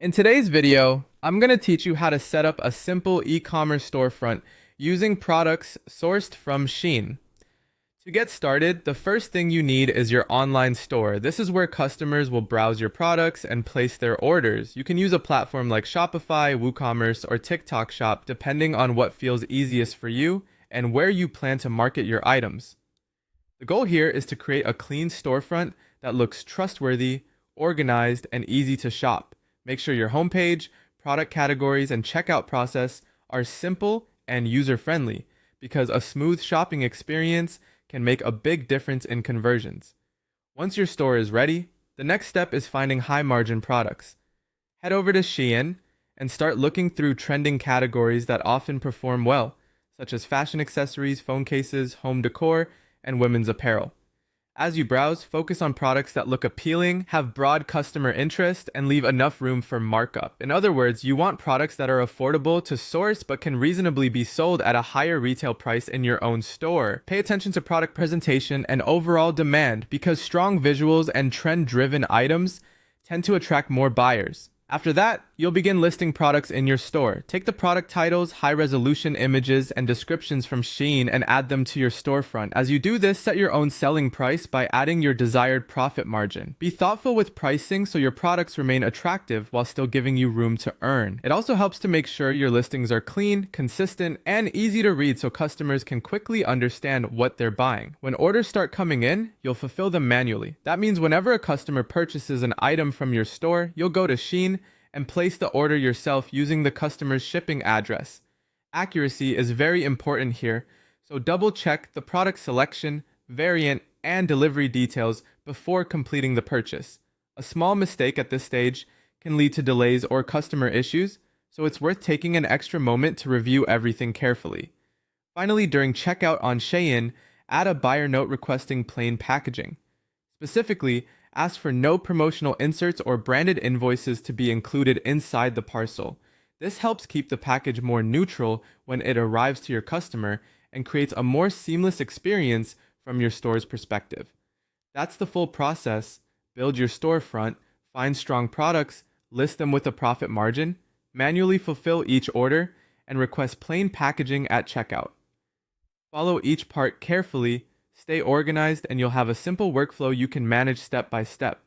In today's video, I'm going to teach you how to set up a simple e-commerce storefront using products sourced from Shein. To get started, the first thing you need is your online store. This is where customers will browse your products and place their orders. You can use a platform like Shopify, WooCommerce, or TikTok Shop depending on what feels easiest for you and where you plan to market your items. The goal here is to create a clean storefront that looks trustworthy, organized, and easy to shop. Make sure your homepage, product categories, and checkout process are simple and user-friendly because a smooth shopping experience can make a big difference in conversions. Once your store is ready, the next step is finding high-margin products. Head over to Shein and start looking through trending categories that often perform well, such as fashion accessories, phone cases, home decor, and women's apparel. As you browse, focus on products that look appealing, have broad customer interest, and leave enough room for markup. In other words, you want products that are affordable to source but can reasonably be sold at a higher retail price in your own store. Pay attention to product presentation and overall demand because strong visuals and trend-driven items tend to attract more buyers. After that, you'll begin listing products in your store. Take the product titles, high-resolution images, and descriptions from Shein and add them to your storefront. As you do this, set your own selling price by adding your desired profit margin. Be thoughtful with pricing so your products remain attractive while still giving you room to earn. It also helps to make sure your listings are clean, consistent, and easy to read so customers can quickly understand what they're buying. When orders start coming in, you'll fulfill them manually. That means whenever a customer purchases an item from your store, you'll go to Shein and place the order yourself using the customer's shipping address. Accuracy is very important here, so double check the product selection, variant, and delivery details before completing the purchase. A small mistake at this stage can lead to delays or customer issues, so it's worth taking an extra moment to review everything carefully. Finally, during checkout on Shein, add a buyer note requesting plain packaging. Specifically, ask for no promotional inserts or branded invoices to be included inside the parcel. This helps keep the package more neutral when it arrives to your customer and creates a more seamless experience from your store's perspective. That's the full process. Build your storefront, find strong products, list them with a profit margin, manually fulfill each order, and request plain packaging at checkout. Follow each part carefully. Stay organized and you'll have a simple workflow you can manage step by step.